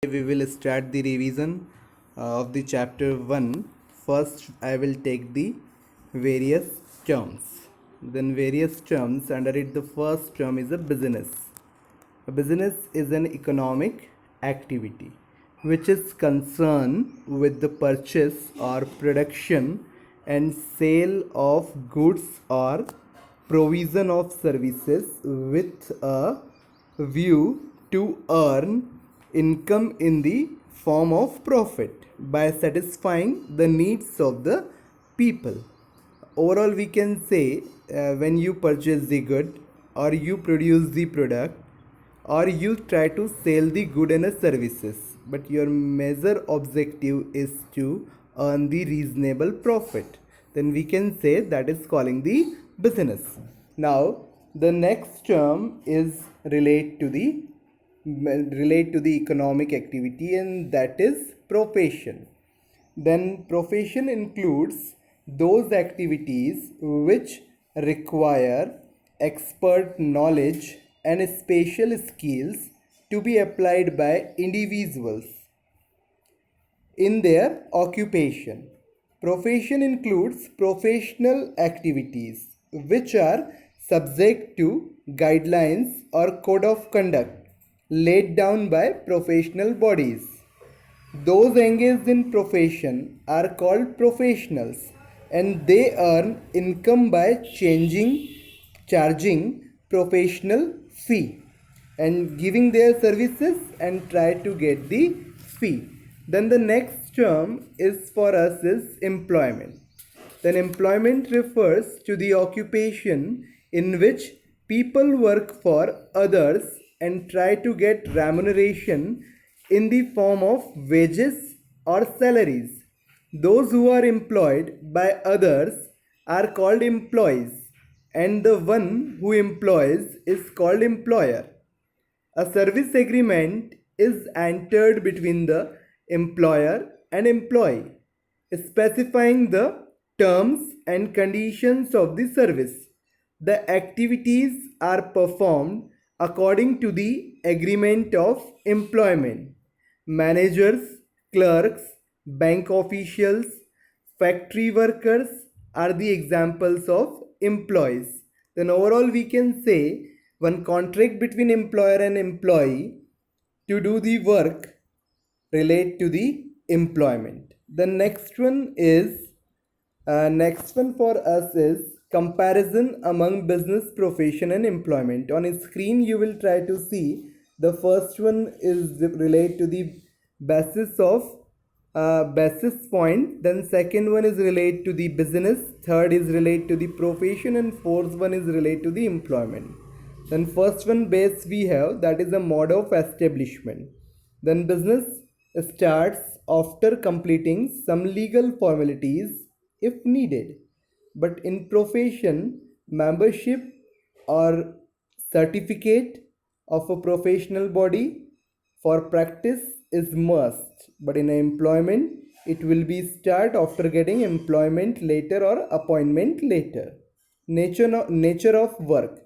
We will start the revision of the chapter 1. First, I will take the various terms. Then, various terms, under it, the first term is a business. A business is an economic activity which is concerned with the purchase or production and sale of goods or provision of services with a view to earn income in the form of profit by satisfying the needs of the people. Overall, we can say when you purchase the good or you produce the product or you try to sell the good and services, but your major objective is to earn the reasonable profit, then we can say that is calling the business. Now the next term is relate to the economic activity, and that is profession. Then profession includes those activities which require expert knowledge and special skills to be applied by individuals in their occupation. Profession includes professional activities which are subject to guidelines or code of conduct laid down by professional bodies. Those engaged in profession are called professionals, and they earn income by charging professional fee and giving their services and try to get the fee. Then the next term is for us is employment. Then employment refers to the occupation in which people work for others and try to get remuneration in the form of wages or salaries. Those who are employed by others are called employees, and the one who employs is called employer. A service agreement is entered between the employer and employee, specifying the terms and conditions of the service. The activities are performed according to the agreement of employment. Managers, clerks, bank officials, factory workers are the examples of employees. Then overall we can say one contract between employer and employee to do the work relate to the employment. The next one for us is comparison among business, profession and employment. On a screen you will try to see the first one is relate to the basis point, then second one is relate to the business, third is relate to the profession, and fourth one is relate to the employment. Then first one base we have, that is a mode of establishment. Then business starts after completing some legal formalities if needed, but in profession membership or certificate of a professional body for practice is must, but in employment it will be start after getting employment later or appointment later. Nature of work,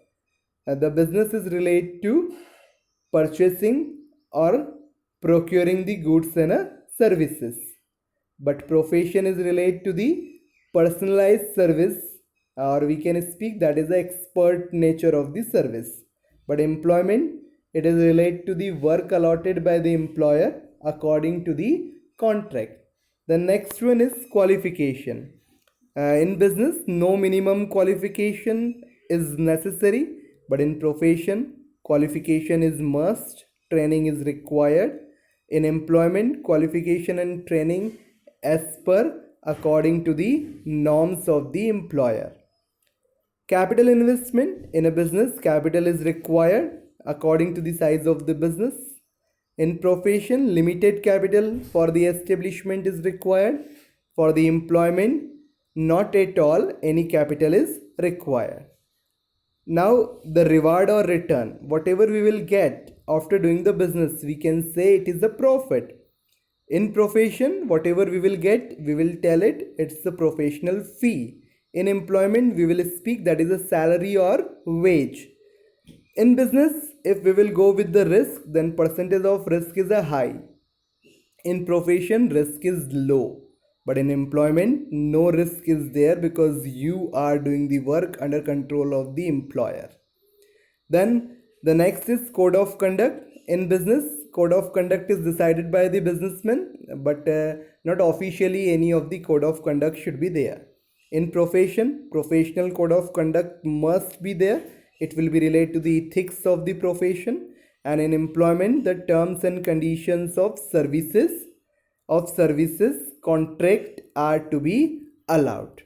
the business is related to purchasing or procuring the goods and services, but profession is related to the personalized service, or we can speak that is the expert nature of the service. But employment, it is related to the work allotted by the employer according to the contract. The next one is qualification. In business no minimum qualification is necessary, but in profession qualification is must, training is required. In employment qualification and training as per according to the norms of the employer. Capital investment, in a business capital is required according to the size of the business. In profession limited capital for the establishment is required. For the employment not at all any capital is required. Now the reward or return, whatever we will get after doing the business, we can say it is a profit. In profession whatever we will get, we will tell it's a professional fee. In employment we will speak that is a salary or wage. In business if we will go with the risk, then percentage of risk is a high. In profession, risk is low, but in employment, no risk is there because you are doing the work under control of the employer. Then the next is code of conduct. In business, code of conduct is decided by the businessman, but not officially any of the code of conduct should be there. In profession, professional code of conduct must be there. It will be related to the ethics of the profession. And in employment, the terms and conditions of services contract are to be allowed.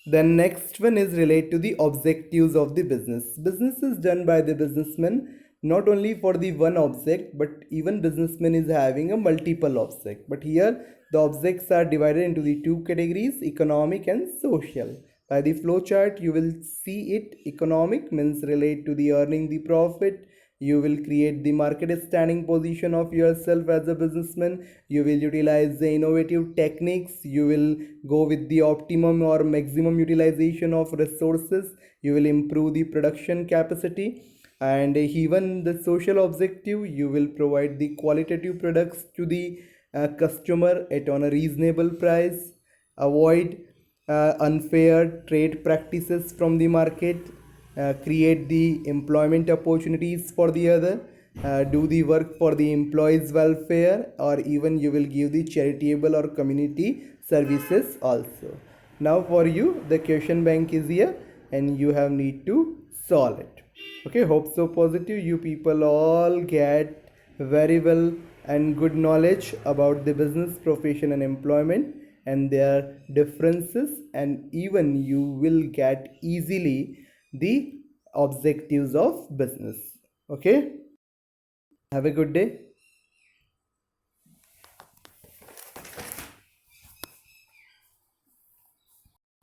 Then next one is related to the objectives of the business. Business is done by the businessman not only for the one object, but even businessman is having a multiple object. But here the objects are divided into the two categories, economic and social. By the flowchart you will see it. Economic means relate to the earning the profit. You will create the market standing position of yourself as a businessman. You will utilize the innovative techniques. You will go with the optimum or maximum utilization of resources. You will improve the production capacity. And even the social objective, you will provide the qualitative products to the customer at on a reasonable price. Avoid unfair trade practices from the market. Create the employment opportunities for the other. Do the work for the employees welfare, or even you will give the charitable or community services also. Now for you the question bank is here and you have need to solve it. Okay, hope so positive you people all get very well and good knowledge about the business, profession and employment and their differences, and even you will get easily the objectives of business. Okay, have a good day.